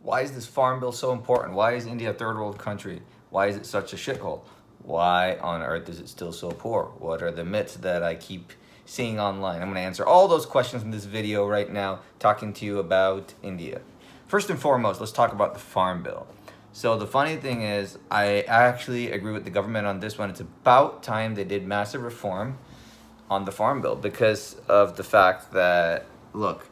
Why is this farm bill so important? Why is India a third world country? Why is it such a shithole? Why on earth is it still so poor? What are the myths that I keep seeing online? I'm going to answer all those questions in this video right now, talking to you about India. First and foremost, let's talk about the farm bill. So the funny thing is, I actually agree with the government on this one. It's about time they did massive reform on the farm bill because of the fact that, look,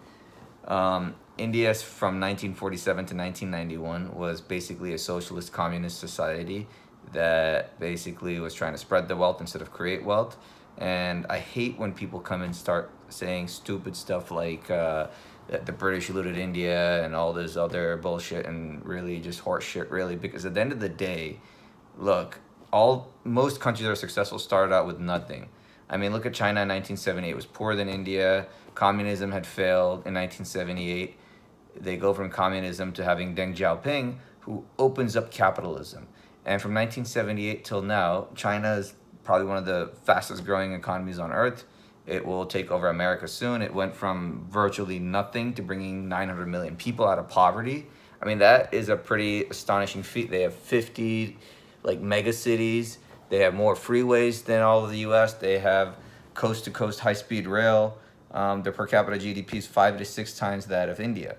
India from 1947 to 1991 was basically a socialist communist society that basically was trying to spread the wealth instead of create wealth. And I hate when people come and start saying stupid stuff like that the British looted India and all this other bullshit, and really just horse shit, really, because at the end of the day, look, most countries that are successful started out with nothing. I mean, look at China in 1978. It was poorer than India. Communism had failed in 1978. They go from communism to having Deng Xiaoping, who opens up capitalism. And from 1978 till now, China is probably one of the fastest growing economies on earth. It will take over America soon. It went from virtually nothing to bringing 900 million people out of poverty. I mean, that is a pretty astonishing feat. They have 50 mega cities. They have more freeways than all of the US. They have coast to coast high speed rail. Their per capita GDP is 5 to 6 times that of India.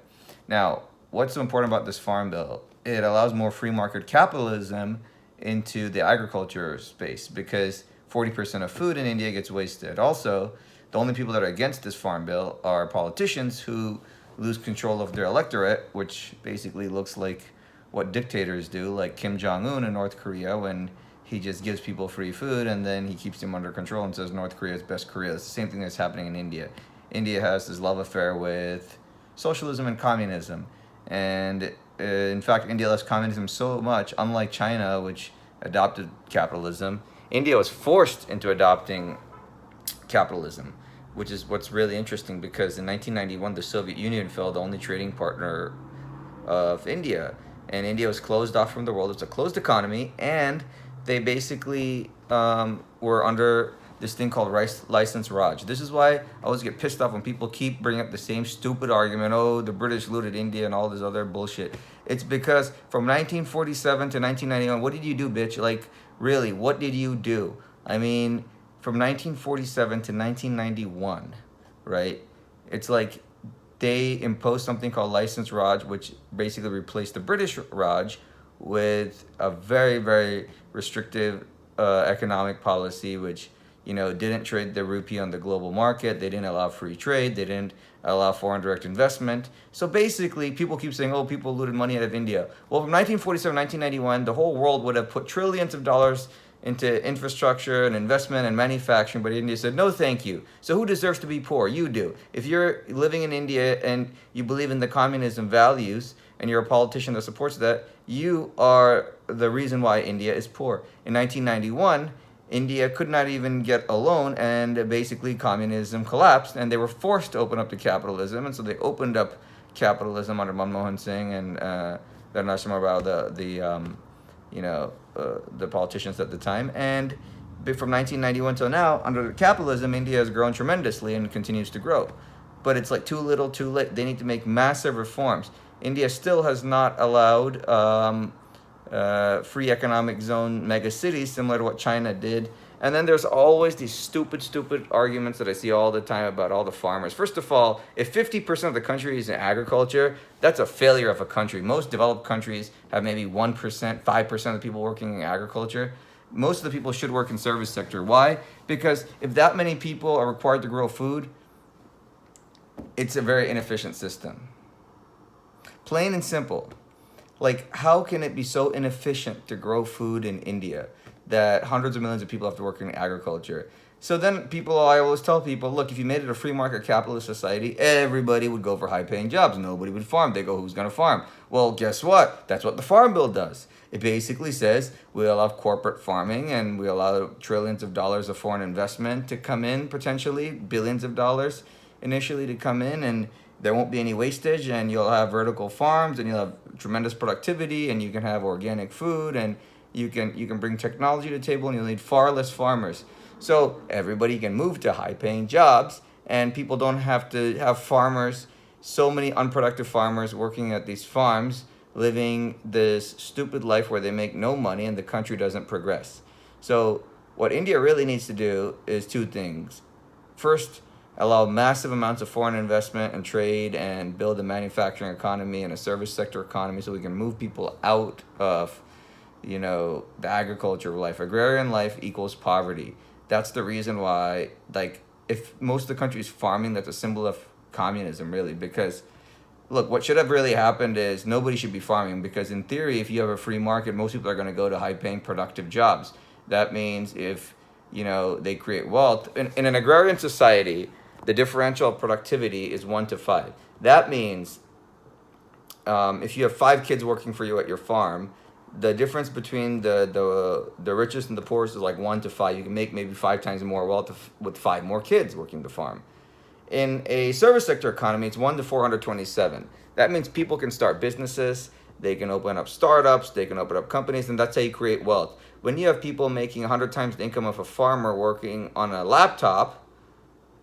Now, what's so important about this farm bill? It allows more free market capitalism into the agriculture space because 40% of food in India gets wasted. Also, the only people that are against this farm bill are politicians who lose control of their electorate, which basically looks like what dictators do, like Kim Jong-un in North Korea, when he just gives people free food and then he keeps them under control and says North Korea is best Korea. It's the same thing that's happening in India. India has this love affair with socialism and communism. And in fact, India loves communism so much, unlike China, which adopted capitalism. India was forced into adopting capitalism, which is what's really interesting because in 1991, the Soviet Union fell, the only trading partner of India. And India was closed off from the world. It's a closed economy, and they basically were under this thing called license Raj. This is why I always get pissed off when people keep bringing up the same stupid argument, oh, the British looted India and all this other bullshit. It's because from 1947 to 1991, what did you do, bitch? Like, really, what did you do? I mean, from 1947 to 1991, right? It's like they imposed something called license Raj, which basically replaced the British Raj with a very, very restrictive economic policy, which didn't trade the rupee on the global market. They didn't allow free trade. They didn't allow foreign direct investment. So basically, people keep saying, oh, people looted money out of India. Well, from 1947 to 1991, the whole world would have put trillions of dollars into infrastructure and investment and manufacturing, but India said, no, thank you. So who deserves to be poor? You do. If you're living in India and you believe in the communism values and you're a politician that supports that, you are the reason why India is poor. In 1991, India could not even get a loan, and basically communism collapsed, and they were forced to open up to capitalism, and so they opened up capitalism under Manmohan Singh and Narasimha Rao, the politicians at the time. And from 1991 till now, under capitalism, India has grown tremendously and continues to grow. But it's like too little, too late. They need to make massive reforms. India still has not allowed free economic zone mega cities, similar to what China did. And then there's always these stupid arguments that I see all the time about all the farmers. First of all, if 50% of the country is in agriculture, that's a failure of a country. Most developed countries have maybe 1%, 5% of the people working in agriculture. Most of the people should work in service sector. Why? Because if that many people are required to grow food, it's a very inefficient system. Plain and simple. Like, how can it be so inefficient to grow food in India that hundreds of millions of people have to work in agriculture? So then I always tell people, look, if you made it a free market capitalist society, everybody would go for high-paying jobs. Nobody would farm. They go, who's going to farm? Well, guess what? That's what the Farm Bill does. It basically says we allow corporate farming and we allow trillions of dollars of foreign investment to come in, potentially billions of dollars initially to come in, and there won't be any wastage, and you'll have vertical farms, and you'll have tremendous productivity, and you can have organic food, and you can bring technology to the table, and you'll need far less farmers. So everybody can move to high-paying jobs, and people don't have to have farmers, so many unproductive farmers working at these farms, living this stupid life where they make no money and the country doesn't progress. So what India really needs to do is two things. First, allow massive amounts of foreign investment and trade and build a manufacturing economy and a service sector economy so we can move people out of, the agriculture life. Agrarian life equals poverty. That's the reason why, like, if most of the country is farming, that's a symbol of communism, really, because look, what should have really happened is nobody should be farming because, in theory, if you have a free market, most people are going to go to high-paying, productive jobs. That means if they create wealth in an agrarian society, the differential of productivity is 1 to 5. That means if you have 5 kids working for you at your farm, the difference between the richest and the poorest is like 1 to 5. You can make maybe 5 times more wealth with 5 more kids working the farm. In a service sector economy, it's 1 to 427. That means people can start businesses, they can open up startups, they can open up companies, and that's how you create wealth. When you have people making 100 times the income of a farmer working on a laptop,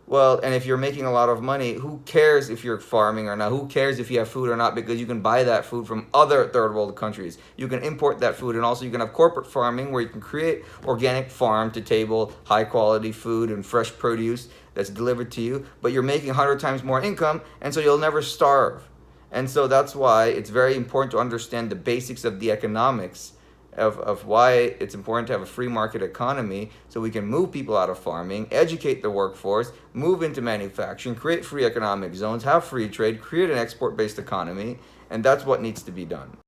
well, and if you're making a lot of money, who cares if you're farming or not? Who cares if you have food or not? Because you can buy that food from other third world countries. You can import that food, and also you can have corporate farming where you can create organic farm to table, high quality food and fresh produce that's delivered to you, but you're making 100 times more income, and so you'll never starve. And so that's why it's very important to understand the basics of the economics of why it's important to have a free market economy so we can move people out of farming, educate the workforce, move into manufacturing, create free economic zones, have free trade, create an export-based economy, and that's what needs to be done.